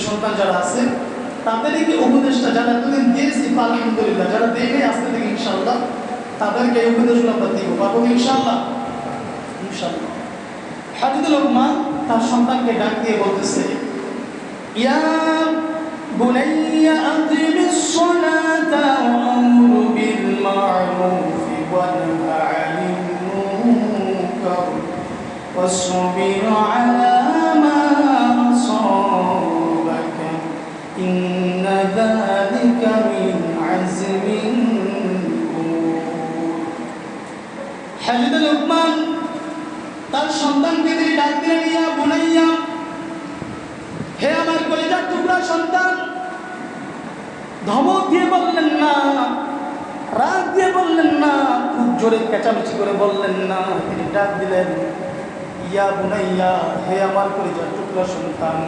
সন্তান যারা আছে তাদেরকে উপদেশটা যারা এতদিন দিয়েছি আলহামদুলিল্লাহ, যারা দেখে আসতে থেকে ইনশাআল্লাহ তাদেরকে এই উপদেশগুলো আমরা দিব, পাবো ইনশাআল্লাহ। ইনশাআল্লাহ হাদিদুল লোকমান তার সন্তানকে ডাক দিয়ে বলতেছে, ইয়া বুনাইয়া আকিমিস সালাতা ওয়া আমর বিল মা'রুফ ওয়া নাহি আনিল মুনকার ওয়াসবির আলা মা আসাবাকা ইন্না যালিকা মিন আযমিল উমুর। হাদিদুল লোকমান তার সন্তানকে তিনি ডাক দিলেন, ইয়া বুনাইয়া, হে আমার কলিজার টুকরা সন্তান। ধমক দিয়ে বললেন না, রাগ দিয়ে বললেন না, খুব জোরে চেঁচামেচি করে বললেন না, তিনি ডাক দিলেন, ইয়া বুনাইয়া, হে আমার কলিজার টুকরা সন্তান,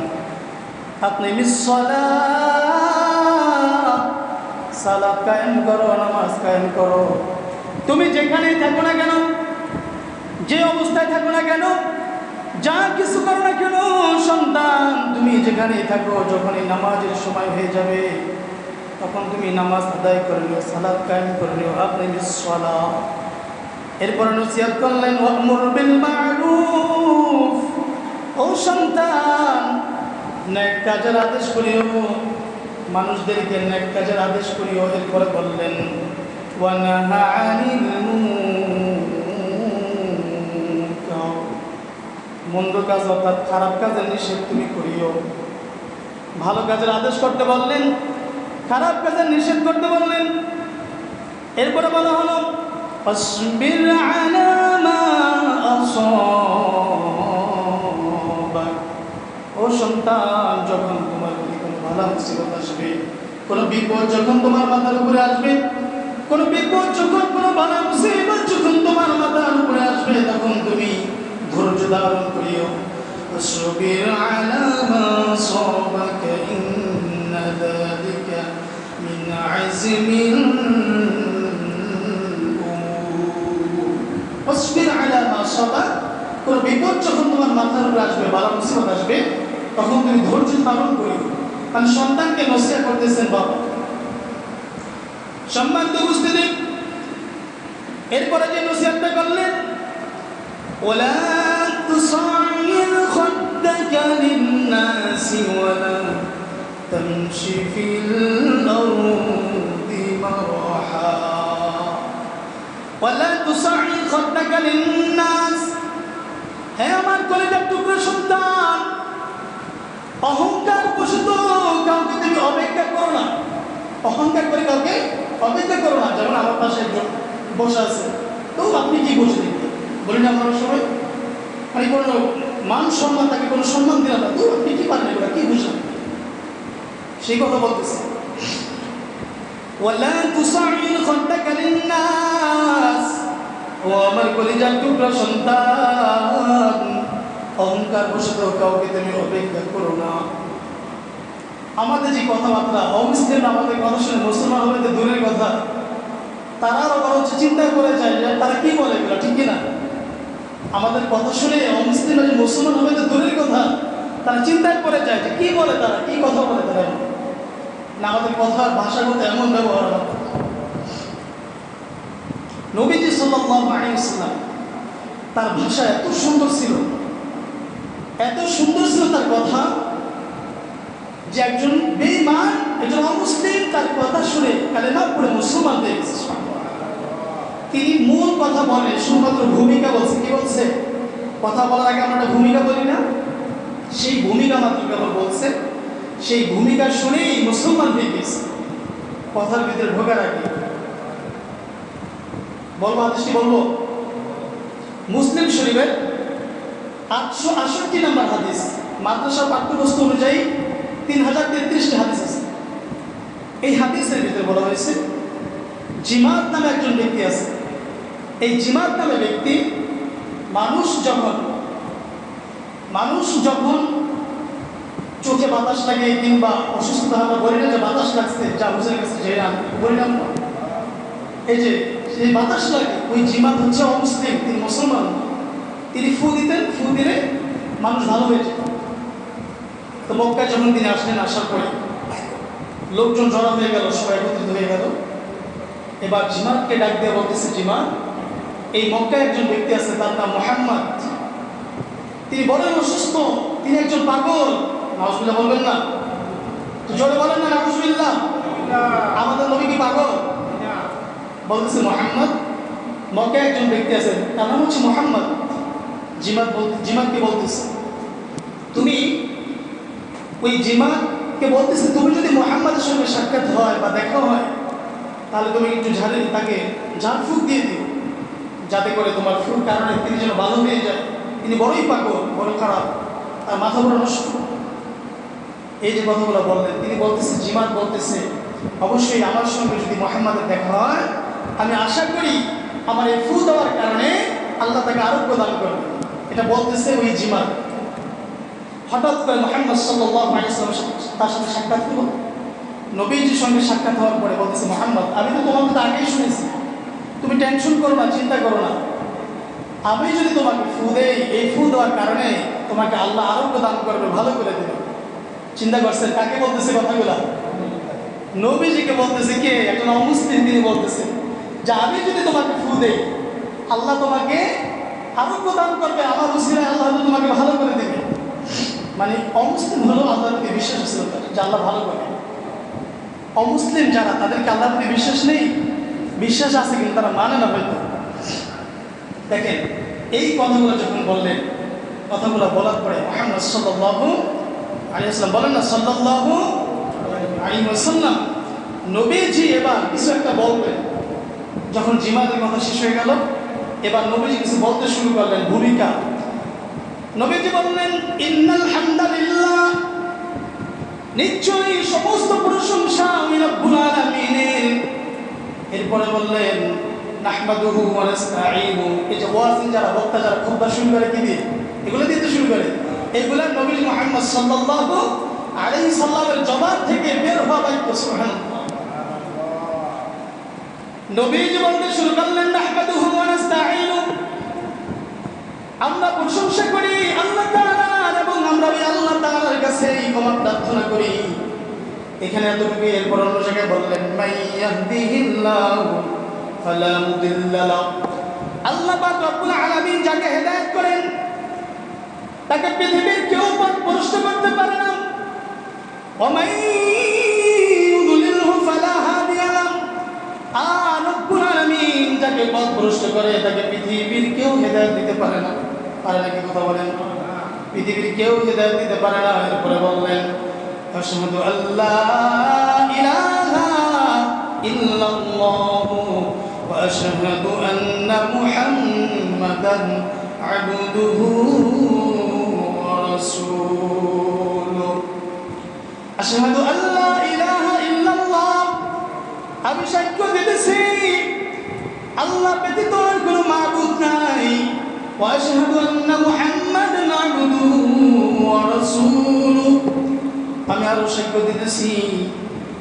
আপনি সালাত কায়েম করো, নামাজ কায়েম করো। তুমি যেখানেই থাকো না কেন, যে অবস্থায় থাকো না কেন, যা কিছু করো না কেন সন্তান, তুমি যেখানেই থাকো, যখনই নামাজের সময় হয়ে যাবে তখন তুমি নামাজ আদায় করে নিও, সালাত কায়েম করে নিও। আপনি বিসসালাহ। এরপরে নসিহত করলেন, ওয়া'মুর বিল মা'রুফ, ও সন্তান নেক কাজের আদেশ করিও, মানুষদেরকে নেক কাজের আদেশ করিও। এরপরে বললেন, ওয়া নাহা আনিল মুনকার, মন্দ কাজ অর্থাৎ খারাপ কাজের নিষেধ তুমি করিও। ভালো কাজের আদেশ করতে বললেন, খারাপ কাজের নিষেধ করতে বললেন। এরপরে বলা হলো, আসবির আলা মা আসাবাক, ও সন্তান যখন তোমার কোনো ভালো মুসিবত আসবে, কোনো বিপদ যখন তোমার মাথার উপরে আসবে, কোনো বিপদ যখন কোনো ভালো মুসিবত যখন তোমার মাথার উপরে আসবে, তখন তুমি ধৈর্য ধারণ করিও। আসবির আলা মা আসাবাকা ইন্না যালিকা মিন আযমিল উমুর। আসবির আলা মা আসাবাক, কোন বিপদ যখন তোমার মাথার উপরে আসবে, ভালো মুসিবত আসবে, তখন তুমি ধৈর্য ধারণ করিও। কারণ সন্তানকে নসিহত করতেছেন বাবা। সম্মানিত উপস্থিতি, এরপরে যে নসিহতটা করলেন, ওয়ালা তুসাইর খাদ্দাকা লিন-নাসি ওয়ালা তামশি ফিল আরদি মারহা, ওয়ালা তুসাইর খাদ্দাকা লিন-নাস, হে আমার কলিজার টুকরা সন্তান, অহংকার বশত কাউকে তুমি অপেক্ষা করো না। অহংকার করে কাউকে অপেক্ষা করো না। যেমন আমার পাশে একজন বসে আছে, তো আপনি কি বসে দেখবেন বলি না আমার সময়, মানে কোনো মান সম্মান, তাকে কোনো সম্মান দিলাম না, তো আপনি কি পারবেন ওরা কি বুঝলেন, সেই কথা বলতেছে। ওয়ালা তুসাইর খাদ্দাকা লিন-নাস, ও আমার কলিজার টুকরা সন্তান, অহংকার বশত কাউকে তুমি অপেক্ষা করো না। আমাদের যে কথাবার্তা, অমুসলিম আমাদের কথা শুনে মুসলমান হবে তো দূরের কথা, তারা আবার হচ্ছে চিন্তা করে যায় যে তারা কি বলে এগুলো, ঠিক কিনা? আমাদের কথা শুনে অমুসলিম যে মুসলমান হবে তো দূরের কথা, তারা চিন্তায় করে যায় যে কি বলে, তারা কি কথা বলে, তারা না আমাদের কথার ভাষাগত এমন ব্যবহার। নবীজি সাল্লাল্লাহু আলাইহি ওয়াসাল্লাম তার ভাষা এত সুন্দর ছিল, এত সুন্দর ছিল তার কথা, যে একজন বেঈমান, একজন অমুসলিম তার কথা শুনে কালেমা পড়ে মুসলমান হয়ে গেছে। তিনি মূল কথা বলে, শুধুমাত্র ভূমিকা বলছে। কি বলছে? কথা বলার আগে আমরা একটা ভূমিকা বলি না, সেই ভূমিকা মাত্র কেবল বলছে, সেই ভূমিকা শুনেই মুসলমান হয়ে গেছে। কথার ভিতরে ঢোকার আগে বলবো, হাদিসটি বলবো, মুসলিম শরীফের 868 নম্বর হাদিস, মাদ্রাসা পাঠ্যপুস্তক অনুযায়ী 3033টি হাদিস আছে। এই হাদিসের ভিতরে বলা হয়েছে, জিমাত নামে একজন ব্যক্তি আছে। এই জিমাত নামে ব্যক্তি মানুষ যখন চোখে বাতাস লাগে কিংবা অসুস্থতা, আমরা বলি না যে বাতাস লাগছে, যা হুজুরের কাছে যে বলি না, এই যে সেই বাতাস লাগে, ওই জিমাত হচ্ছে অমুসলিম, তিনি মুসলমান। তিনি ফু দিতেন, ফু দিলে মানুষ ভালো হয়ে যেত। তো মক্কায় যখন তিনি আসলেন, আসার পরে লোকজন জড়ো হয়ে গেল, সবাই একত্রিত হয়ে গেল। এবার জিমাতকে ডাক দিয়ে বলতেছে, জিমাত, এই মক্কায় একজন ব্যক্তি আছে, তার নাম মুহাম্মদ। তিনি বলেন অসুস্থ, তিনি একজন পাগল। নাউজুবিল্লাহ বলবেন না? তো জোরে বলেন না নাউজুবিল্লাহ। আমাদের নবী কি পাগল? বলতেছে মুহাম্মদ, মক্কায় একজন ব্যক্তি আছে, তার নাম হচ্ছে মুহাম্মদ। জিমাতকে বলতেছে, তুমি ওই জিমাতকে বলতেছে, তুমি যদি মুহাম্মাদের সঙ্গে সাক্ষাৎ হয় বা দেখা হয়, তাহলে তুমি একটু তাকে ঝাড় ফুঁক দিয়ে দিও, যাতে করে তোমার ফুঁক কারণে তিনি যেন ভালো হয়ে যায়। তিনি বড়ই পাগল, বড় খারাপ, তার মাথা বড় নষ্ট। এই যে কথাগুলো বললেন, তিনি বলতেছে, জিমাত বলতেছে, অবশ্যই আমার সঙ্গে যদি মুহাম্মাদের দেখা হয়, আমি আশা করি আমার এই ফু দেওয়ার কারণে আল্লাহ তাকে আরোগ্য দান করবে। এটা বলতেছে ওই জিমাত। হঠাৎ করে মুহাম্মদ সাল্লাল্লাহু আলাইহি ওয়াসাল্লাম তার সাথে সাক্ষাৎ হলো। নবীজির সঙ্গে সাক্ষাৎ হওয়ার পরে বলতেছে, মুহাম্মদ, আমি তো তোমাকে তো আগেই শুনেছি, তুমি টেনশন করো না, চিন্তা করো না, আমি যদি তোমাকে ফু দেই, এই ফু দেওয়ার কারণে তোমাকে আল্লাহ আরোগ্য দান করবে, ভালো করে দেবে। চিন্তা করছেন কাকে বলতেছে কথাগুলা? নবীজিকে বলতেছে। কে? একজন অমুসলিম। তিনি বলতেছে যে আমি যদি তোমাকে ফু দেই, আল্লাহ তোমাকে আরোগ্য দান করবে, আমার উসিলায় আল্লাহ তোমাকে ভালো করে দেবে। মানে অমুসলিম হলো আল্লাহর প্রতি বিশ্বাস ছিল যে আল্লাহ ভালো করে। অমুসলিম যারা, তাদেরকে আল্লাহর প্রতি বিশ্বাস নেই, বিশ্বাস আছে কিন্তু তারা মানে না হয়তো। দেখেন, এই কথাগুলো যখন বললেন, কথাগুলো বলার পরে মুহাম্মদ সাল্লাল্লাহু আলাইহি ওয়াসাল্লাম বলেন না, সাল্লাল্লাহু আলাইহি ওয়াসাল্লাম, নবীজি এবার কিছু একটা বলবেন। যখন জিমাতের কথা শেষ হয়ে গেল, এবার নবীজি কিছু বলতে শুরু করলেন, ভূমিকা। নবীজি বললেন, ইন্নাল হামদালিল্লাহ, নিশ্চয়ই সমস্ত প্রশংসা আমি রব্বুল আলামিনের। এরপরে বললেন, নাহমাদুহু ওয়া নাস্তাঈনু। এই যে ওয়াজিন যারা, বক্তা যারা খুতবা শুরু করে কি দিয়ে? এগুলো দিয়ে তো শুরু করে। এগুলা নবী মুহাম্মদ সাল্লাল্লাহু আলাইহি সাল্লামের জবান থেকে বের হওয়া বাক্য। সুবহানাল্লাহ। নবীজি বলতে শুরু করলেন, নাহমাদুহু ওয়া নাস্তাঈনু, আমরা প্রশংসা করি আল্লাহ তাআলার, এবং আমরা ওই আল্লাহ তাআলার কাছে ক্ষমা প্রার্থনা করি। এখানে এতটুকু। এরপর অন্য জায়গায় বললেন, মাইয়াহদিহিল্লাহু ফালা মুদিল্লা লাহু, আল্লাহ পাক রব্বুল আলামিন যাকে হেদায়েত করেন, তাকে পৃথিবীর কেউ পথভ্রষ্ট করতে পারে না। ওয়া মান ইউদ্লিলহু ফালা হাদিয়া লাহু, আর রব্বুল আলামিন যাকে পথভ্রষ্ট করে, তাকে পৃথিবীর কেউ হেদায়েত দিতে পারে না। পারে নাকি? কথা বলেন। পৃথিবীর কেউ হেদায়েত দিতে পারে না। এরপরে বললেন, আশহাদু আল্লা ইলাহা ইল্লাল্লাহু ওয়া আশহাদু আন্না মুহাম্মাদান আবদুহু ওয়া রাসূলুহু। আশহাদু আল্লা ইলাহা ইল্লাল্লাহ, আমি সাক্ষ্য দিতেছি আল্লাহ ব্যতীত আর কোনো মাবুদ নাই। ওয়া আশহাদু আন্না মুহাম্মাদান আবদুহু ওয়া রাসূলুহু, আমি আরো সাক্ষ্য দিতেছি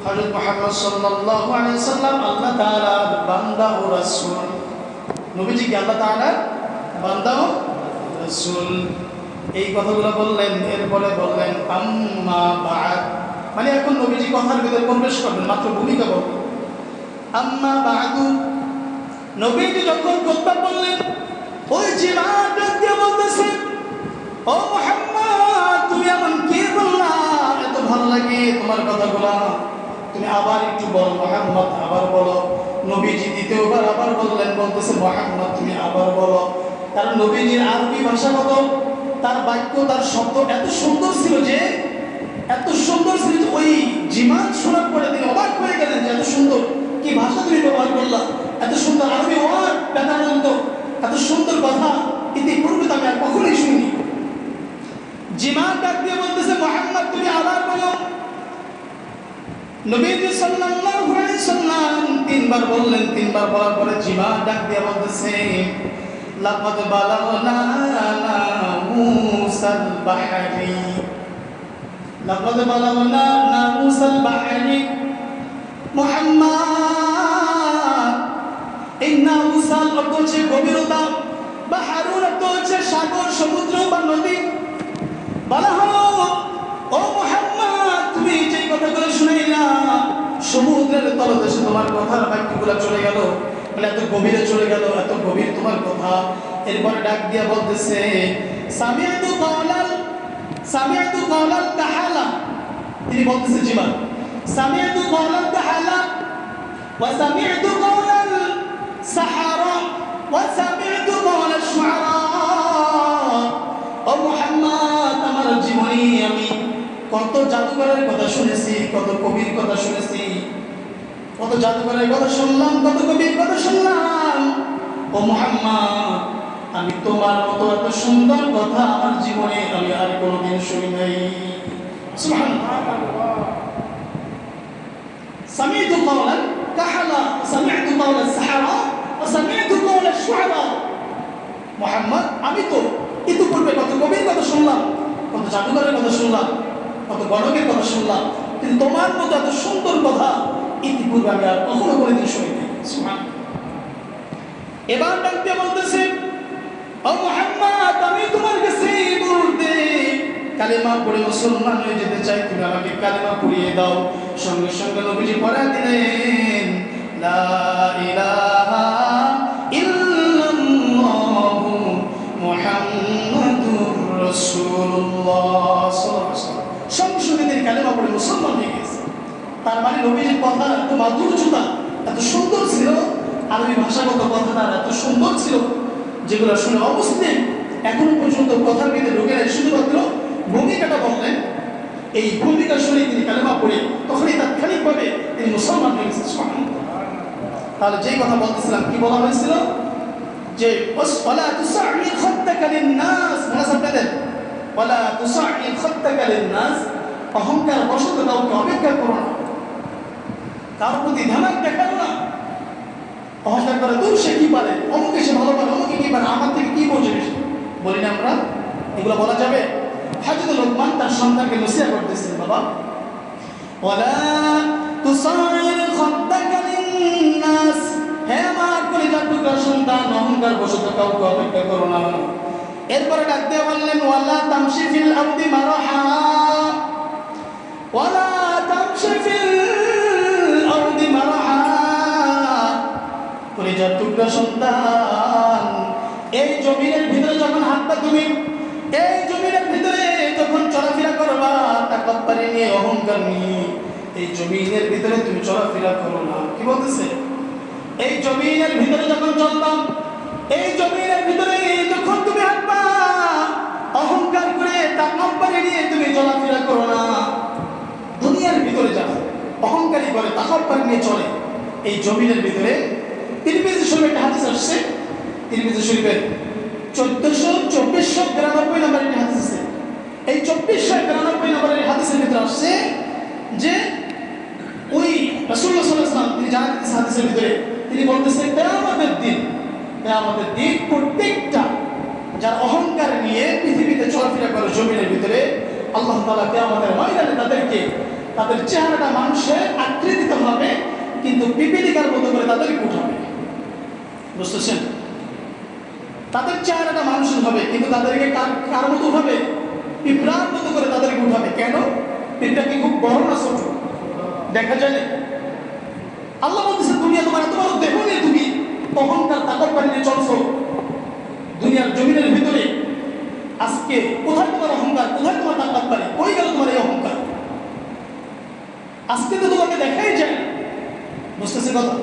হযরত মুহাম্মদ সাল্লাল্লাহু আলাইহি সাল্লাম আল্লাহ তাআলার বান্দা ও রাসূল। নবীজি কি আল্লাহ তাআলার বান্দা ও রাসূল? এই কথাগুলো বললেন। এরপরে বললেন, আম্মা বা'দ, মানে এখন নবীজি কথার ভিতরে প্রবেশ করবেন, মাত্র ভূমিকা বলবেন। আম্মা বা'দু, নবীজি যখন খুতবা বললেন, ওই জিমাত দিয়ে বলতেছে, ও মুহাম্মদ, তুমি এমন কি বললা? এত ভালো লাগে তোমার কথাগুলো, তুমি আবার একটু বলো মুহাম্মদ, আবার বলো। নবীজি দ্বিতীয়বার আবার বললেন, বলতেছে, মুহাম্মদ তুমি আবার বলো। কারণ নবীজির আরবি ভাষাগত তার বাক্য, তার শব্দ এত সুন্দর ছিল যে ওই জিমাত শোনার পরে তিনি অবাক হয়ে গেলেন যে এত সুন্দর কি ভাষা তুমি ব্যবহার করলা, এত সুন্দর আরবি ওয়ার্ড, ব্যাকরণ, এত সুন্দর কথা ইতিপূর্বে আমি আর কখনোই শুনিনি। জিমাত ডাক দিয়ে বলতেছে, মুহাম্মদ তুমি আবার বলো। নবীজি সাল্লাল্লাহু আলাইহি সাল্লাম তিনবার বললেন। তিনবার বলার পরে জিমাত ডাক দিয়ে বলতেছে, লাকাদ বালাগনা নামুসাল বাহরি, লাকাদ বালাগনা নামুসাল বাহরি। মুহাম্মদ, এই নামুসাল অর্থ হচ্ছে গভীরতা, বাহরুন অর্থ হচ্ছে সাগর, সমুদ্র বা নদী। বলা হলো ও মুহাম্মদ, তুমি যে কথাগুলো শুনাইলা সমুদ্রের তলদেশে তোমার কথার বাক্যগুলো চলে গেল, মানে এত গভীরে চলে গেল, এত গভীর তোমার কথা। এরপরে ডাক দিয়া বলতেছে সামিআতু কাওলাল কাহালা, তিনি বলতেছে জীবন সামিআতু কাওলাল কাহালা ওয়া সামিআতু কাওলাল সাহারা ওয়া সামিআতু কাওলাশ শুআরা। ও মুহাম্মদ, আমার জীবনে আমি কত জাদুকরের কথা শুনেছি, কত কবির কথা শুনেছি, কত জাদুকরের কথা শুনলাম, কত কবির কথা শুনলাম। ও মুহাম্মদ, আমি তোমার মতো এত সুন্দর কথা আমার জীবনে আমি আর কোনোদিন শুনি নাই। সুবহানাল্লাহ। সামিআতু কাওলাল কাহালা, সামিআতু কাওলাস সাহারা ওয়া সামিআতু কাওলাশ শুআরা। মুহাম্মদ, আমি তো ইতিপূর্বে কত কবির কথা শুনলাম, কত জাদুকরের কথা শুনলাম, কত গণকের কথা শুনলাম, কিন্তু তোমার মতো এত সুন্দর কথা ইতিপূর্বে আমি আর কখনো কোনোদিন শুনিনি। সুবহানাল্লাহ। এবার ডাকতে বলতেছে ও মুহাম্মদ, আমি তোমার কাছে বলতে কালেমা পড়ে মুসলমান হয়ে যেতে চাই, তুমি আমাকে কালেমা পড়িয়ে দাও। সঙ্গে সঙ্গে নবীজি পড়ায় দিলেন লা ইলাহা ইল্লাল্লাহু মুহাম্মাদুর রাসূলুল্লাহ সাল্লাল্লাহু আলাইহি ওয়াসাল্লাম। সঙ্গে সঙ্গে তিনি কালেমা পড়ে মুসলমান হয়ে গেছে। তার মানে নবীজির কথা এত মাধুর্যতা, এত সুন্দর ছিল, আরবি ভাষাগত কথা তার এত সুন্দর ছিল, যেগুলো শুনে অমুসলিম এখনো পর্যন্ত কথার ভিতরে ঢুকে নেয়। শুধুমাত্র ভূমিকাটা বললেন, এই ভূমিকা শুনে তিনি কালেমা পড়ে তখনই তাৎক্ষণিকভাবে তিনি মুসলমান হয়ে গেছেন। তাহলে যেই কথা বলতেছিলাম, কি বলা হয়েছিল যে ওয়ালা তুসাইর খাত্তাকা লিন-নাস, মুনাসাব দেন ওয়ালা তুসাইর খাত্তাকা লিন-নাস, অহংকার বশত কাউকে অপেক্ষা করো না, কারোর প্রতি ধ্যান দেখানো না। অহংকার করে দূর সে কি পারে, অমুকে সে ভালো পারে, অমুকে কি পারে, আমার থেকে কি বোঝে বেশি, বলি না আমরা? এগুলো বলা যাবে? হযরত লোকমান তার সন্তানকে নসিহত করতেছেন, বাবা ওয়ালা তুসাইর খাত্তাকা লিন-নাস, হে আমার কলিজার টুকরা সন্তান, অহংকার বশত কাউকে অপেক্ষা করো না। এরপরে ডাক দিয়ে বললেন ওয়ালা তামশি ফিল আরদি মারহা, ওয়ালা তামশি ফিল আরদি মারহা। কলিজার টুকরা সন্তান, এই জমিনের ভিতরে যখন হাঁটবা তুমি, এই জমিনের ভিতরে যখন চলাফেরা করবা, তাকাব্বুরি নিয়ে, অহংকার নিয়ে এই জমিনের ভিতরে তুমি চলাফেরা করো না। কি বলতেছে? এই জমিনের ভিতরে যখন চলতাম, এই জমিনের ভিতরে যখন তুমি হাঁটবা, অহংকার করে তাকাব্বুরি নিয়ে তুমি চলাফেরা করো না। দুনিয়ার ভিতরে যারা অহংকারী করে তাকাব্বুরি নিয়ে চলে, এই জমিনের ভিতরে, তিরমিজি শরীফে একটা হাদিস আসছে, তিরমিজি শরীফের 2493 নম্বরের হাদিস আছে। এই 2493 নম্বরের হাদিসের ভিতরে আসছে যে ওই রাসূলুল্লাহ সাল্লাল্লাহু আলাইহি ওয়াসাল্লাম তিনি জানান হাদিসের ভিতরে, তিনি বলতেছেন কিয়ামতের দিন প্রত্যেকটা যারা অহংকার নিয়ে পৃথিবীতে চলাফেরা করে জমিনের ভিতরে, আল্লাহ তাআলা কিয়ামতের ময়দানে তাদেরকে, তাদের চেহারাটা মানুষের আকৃতিতে হবে, কিন্তু পিপীলিকার মতো করে তাদেরকে উঠাবে। বুঝতেছেন? তাদের চেহারাটা মানুষের হবে, কিন্তু তাদেরকে কার মতো উঠাবে? পিঁপড়ার মতো করে তাদেরকে উঠাবে। কেন? পিঁপড়া কি খুব বড় না ছোট? দেখা যায় না। আল্লাহ বলতেছে দুনিয়া তোমার এত বড় দেহ নিয়ে তুমি অহংকার তাকাব্বুরি নিয়ে চলছো দুনিয়ার জমিনের ভিতরে। আজকে কোথায় তোমার অহংকার, কোথায় তোমার তাকাব্বুরি, কই গেল তোমার এই অহংকার? আজকে তো তোমাকে দেখাই যায়। বুঝতেছে কথা?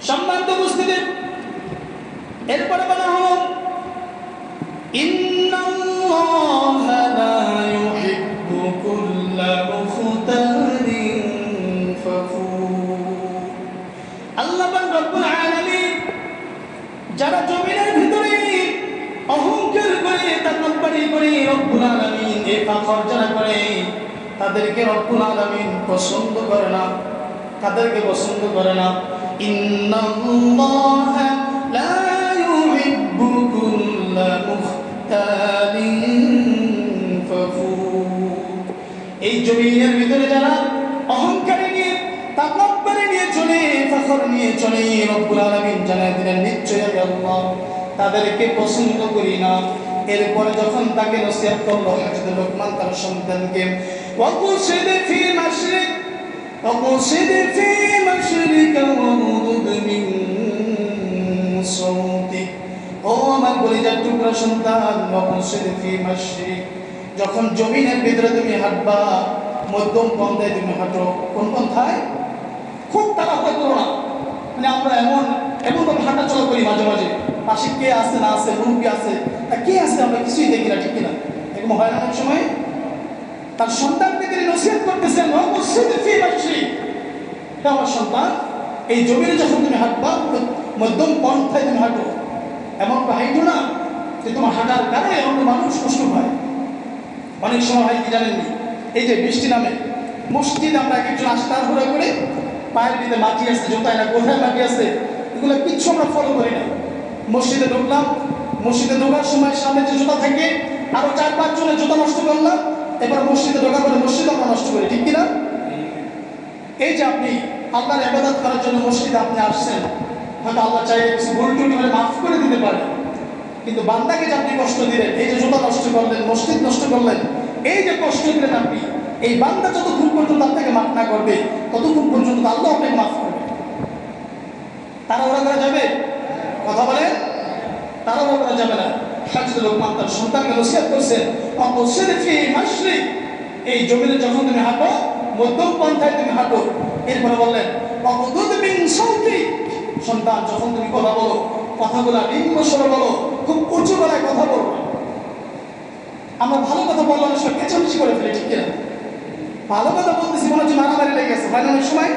সম্মানিত উপস্থিতি, এরপরে বলা হলো ইন্নাল্লাহা লা ইউহিব্বু কুল্লা মুখতালিন ফাখুর। আল্লাহ রাব্বুল আলামিন যারা জমিনের ভিতরে অহংকার করে তাকাব্বুরি করে, রব্বুল আলামিন এই ফাখর যারা করে, তাদেরকে রব্বুল আলামিন পছন্দ করে না, তাদেরকে পছন্দ করে না। ইন্নাল্লাহা লা ইউহিব্বু কুল্লা মুখতালিন ফাখুর। এই জমিনের ভিতরে যারা অহংকার নিয়ে, তাকাব্বুরি নিয়ে চলে, ফখর নিয়ে চলে, রব্বুল আলামিন জানায় দিলেন নিশ্চয়ই আমি আল্লাহ তাদেরকে পছন্দ করি না। এরপরে যখন তাকে নসিহত করলো হযরত লোকমান তার সন্তানকে, ওয়াকুসিদ ফি মাশরিক ওয়াকুসিদ ফি মাশরিকা ওয়াগুদ মিন সাওতিক। ও আমার কলিজার টুকরা সন্তান, ওয়াকুসিদ ফি মাশরিক, যখন জমিনের ভিতরে তুমি হাঁটবা মধ্যম পন্থায় তুমি হাঁটো। কোন পন্থায়? খুব তাড়াহুড়া করো না। মানে আমরা এমনভাবে হাঁটা চলা করি মাঝে মাঝে, পাশে কে আছে না আছে, মুরব্বী আছে তা কে আছে আমরা কিছুই দেখি না, ঠিক কিনা? এরকম হয় না অনেক সময়। তার সন্তানকে তিনি নসিহত করতেছেন, আমার সন্তান, এই জমিনে যখন তুমি হাঁটবা মধ্যম পন্থায় তুমি হাঁটো, এমন হাঁটো না যে তোমার হাঁটার কারণে অন্য মানুষ কষ্ট পায়। অনেক সময় হয় কি জানেননি, এই যে বৃষ্টি নামে মসজিদ আমরা এক একজন আসতে ঘোরা করে পায়ের ভিতরে মাটি আছে, জোতায় না কোথায় মাটি আছে, এগুলো কিচ্ছু আমরা ফলো করি না। মসজিদে ঢুকলাম, মসজিদে ঢোকার সময় সামনে যে জুতা থাকে আরো 4-5 জনের জুতা নষ্ট করলাম, এবার মসজিদে ঢোকার পরে মসজিদ আমরা নষ্ট করি, ঠিক কিনা? এই যে আপনি আল্লাহর ইবাদত করার জন্য মসজিদে আপনি আসছেন, হয়তো আল্লাহ চাইলে কিছু ভুল ত্রুটি হলে মাফ করে দিতে পারে, কিন্তু বান্দাকে যে আপনি কষ্ট দিলেন, এই যে জুতা নষ্ট করলেন, মসজিদ নষ্ট করলেন, এই যে কষ্ট দিলেন আপনি, এই বান্দা যতক্ষণ পর্যন্ত আপনাকে মাফ না করবে ততক্ষণ পর্যন্ত আল্লাহ আপনাকে মাফ করবে। তাড়াহুড়া করা যাবে? কথা বলেন, তাড়াহুড়া করা যাবে না। হযরত লোকমান তার সন্তানকে নসিহত করছেন, ওয়াকুসিদ ফি মাশরিক, এই জমিনে যখন তুমি হাঁটো মধ্যম পন্থায় তুমি হাঁটো। এরপরে বললেন, ওয়াগুদ মিন সাওতিক, সন্তান যখন তুমি কথা বলো কথাগুলো নিম্ন স্বরে বলো, খুব উঁচু গলায় কথা বলো। আমরা ভালো কথা বললে অনেক সময় পেছামেছি করে ফেলি, ঠিক কিনা? ভালো কথা বলতেছি মনে হচ্ছে মারামারি লেগে গেছে, হয় না অনেক সময়?